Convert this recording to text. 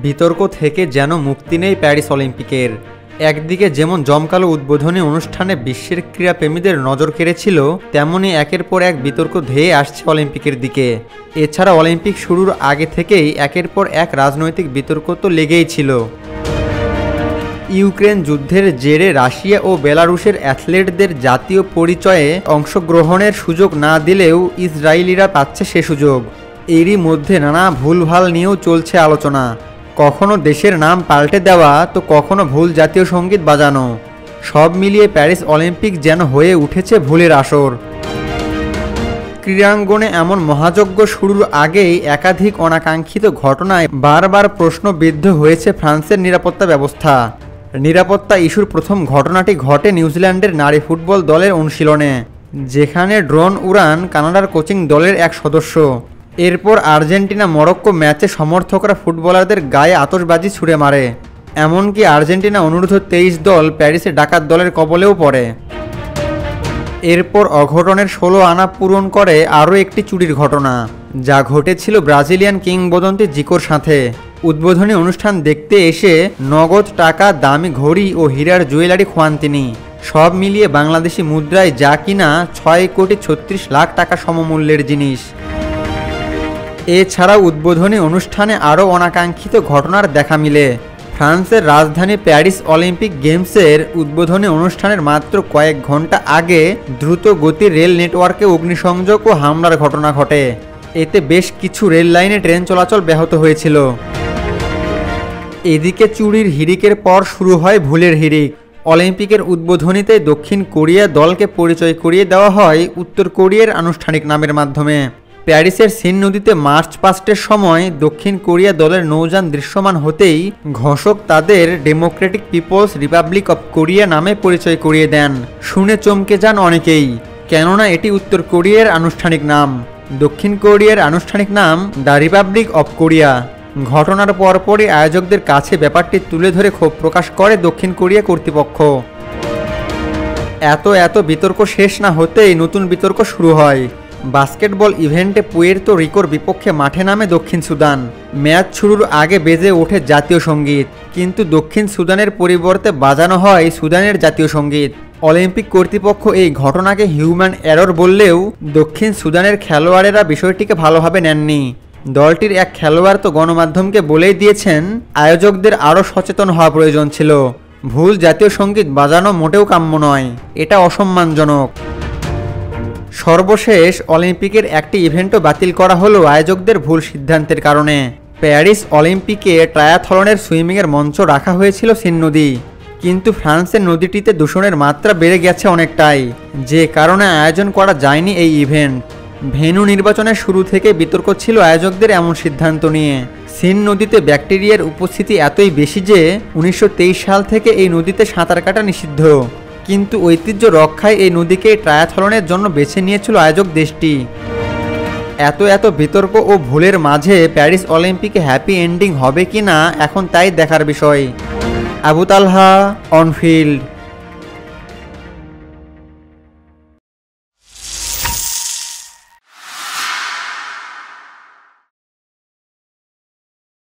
বিতর্ক থেকে যেন মুক্তি নেই প্যারিস অলিম্পিকের। একদিকে যেমন জমকালো উদ্বোধনী অনুষ্ঠানে বিশ্বের ক্রীড়াপ্রেমীদের নজর কেড়েছিল, তেমনি একের পর এক বিতর্ক ধেয়ে আসছে অলিম্পিকের দিকে। এছাড়া অলিম্পিক শুরুর আগে থেকেই একের পর এক রাজনৈতিক বিতর্ক তো লেগেই ছিল। ইউক্রেন যুদ্ধের জেরে রাশিয়া ও বেলারুশের অ্যাথলেটদের জাতীয় পরিচয়ে অংশগ্রহণের সুযোগ না দিলেও ইসরায়েলিরা পাচ্ছে সে সুযোগ। এরই মধ্যে নানা ভুলভাল নিয়েও চলছে আলোচনা। কখনো দেশের নাম পাল্টে দেওয়া, তো কখনো ভুল জাতীয় সঙ্গীত বাজানো। সব মিলিয়ে প্যারিস অলিম্পিক যেন হয়ে উঠেছে ভুলের আসর। ক্রীড়াঙ্গনে এমন মহাযজ্ঞ শুরুর আগেই একাধিক অনাকাঙ্ক্ষিত ঘটনায় বারবার প্রশ্নবিদ্ধ হয়েছে ফ্রান্সের নিরাপত্তা ব্যবস্থা। নিরাপত্তা ইস্যুর প্রথম ঘটনাটি ঘটে নিউজিল্যান্ডের নারী ফুটবল দলের অনুশীলনে, যেখানে ড্রোন উড়ান কানাডার কোচিং দলের এক সদস্য। এরপর আর্জেন্টিনা মরক্কো ম্যাচে সমর্থকরা ফুটবলারদের গায়ে আতশবাজি ছুড়ে মারে। এমনকি আর্জেন্টিনা অনূর্ধ্ব-23 দল প্যারিসে ডাকাত দলের কবলেও পড়ে। এরপর অঘটনের 16 আনা পূরণ করে আরও একটি চুরির ঘটনা, যা ঘটেছিল ব্রাজিলিয়ান কিংবদন্তি জিকোর সাথে। উদ্বোধনী অনুষ্ঠান দেখতে এসে নগদ টাকা, দামি ঘড়ি ও হীরার জুয়েলারি খোয়ান তিনি। সব মিলিয়ে বাংলাদেশি মুদ্রায় যা কিনা 6,36,00,000 টাকা সমমূল্যের জিনিস। এছাড়াও উদ্বোধনী অনুষ্ঠানে আরও অনাকাঙ্ক্ষিত ঘটনার দেখা মিলে। ফ্রান্সের রাজধানী প্যারিস অলিম্পিক গেমসের উদ্বোধনী অনুষ্ঠানের মাত্র কয়েক ঘন্টা আগে দ্রুত গতির রেল নেটওয়ার্কে অগ্নিসংযোগ ও হামলার ঘটনা ঘটে। এতে বেশ কিছু রেল লাইনে ট্রেন চলাচল ব্যাহত হয়েছিল। এদিকে চুরির হিড়িকের পর শুরু হয় ভুলের হিড়িক। অলিম্পিকের উদ্বোধনীতে দক্ষিণ কোরিয়া দলকে পরিচয় করিয়ে দেওয়া হয় উত্তর কোরিয়ার আনুষ্ঠানিক নামের মাধ্যমে। প্যারিসের সিন নদীতে মার্চ পাস্টের সময় দক্ষিণ কোরিয়া দলের নৌযান দৃশ্যমান হতেই ঘোষক তাদের democratic people's republic of Korea নামে পরিচয় করিয়ে দেন। শুনে চমকে যান অনেকেই, কেননা এটি উত্তর কোরিয়ার আনুষ্ঠানিক নাম। দক্ষিণ কোরিয়ার আনুষ্ঠানিক নাম দ্য রিপাবলিক অব কোরিয়া। ঘটনার পরপরই আয়োজকদের কাছে ব্যাপারটি তুলে ধরে ক্ষোভ প্রকাশ করে দক্ষিণ কোরিয়া কর্তৃপক্ষ। এত বিতর্ক শেষ না হতেই নতুন বিতর্ক শুরু হয়। বাস্কেটবল ইভেন্টে পুয়ের্তো রিকোর বিপক্ষে মাঠে নামে দক্ষিণ সুদান। ম্যাচ শুরুর আগে বেজে ওঠে জাতীয় সঙ্গীত, কিন্তু দক্ষিণ সুদানের পরিবর্তে বাজানো হয় সুদানের জাতীয় সঙ্গীত। অলিম্পিক কর্তৃপক্ষ এই ঘটনাকে হিউম্যান এরর বললেও দক্ষিণ সুদানের খেলোয়াড়েরা বিষয়টিকে ভালোভাবে নেননি। দলটির এক খেলোয়াড় তো গণমাধ্যমকে বলেই দিয়েছেন, আয়োজকদের আরও সচেতন হওয়া প্রয়োজন ছিল। ভুল জাতীয় সঙ্গীত বাজানো মোটেও কাম্য নয়, এটা অসম্মানজনক। সর্বশেষ অলিম্পিকের একটি ইভেন্টও বাতিল করা হলো আয়োজকদের ভুল সিদ্ধান্তের কারণে। প্যারিস অলিম্পিকে ট্রায়াথলনের সুইমিংয়ের মঞ্চ রাখা হয়েছিল সিন নদী, কিন্তু ফ্রান্সের নদীটিতে দূষণের মাত্রা বেড়ে গেছে অনেকটাই, যে কারণে আয়োজন করা যায়নি এই ইভেন্ট। ভেন্যু নির্বাচনের শুরু থেকে বিতর্ক ছিল আয়োজকদের এমন সিদ্ধান্ত নিয়ে। সিন নদীতে ব্যাকটেরিয়ার উপস্থিতি এতই বেশি যে 1923 সাল থেকে এই নদীতে সাঁতার কাটা নিষিদ্ধ, কিন্তু ঐতিহ্য রক্ষায় এই নদীকে ট্রায়াথলনের জন্য বেছে নিয়েছিল আয়োজক দেশটি। এত বিতর্ক ও ভুলের মাঝে প্যারিস অলিম্পিকে হ্যাপি এন্ডিং হবে কিনা এখন তাই দেখার বিষয়। আবু তালহা, অন ফিল্ড।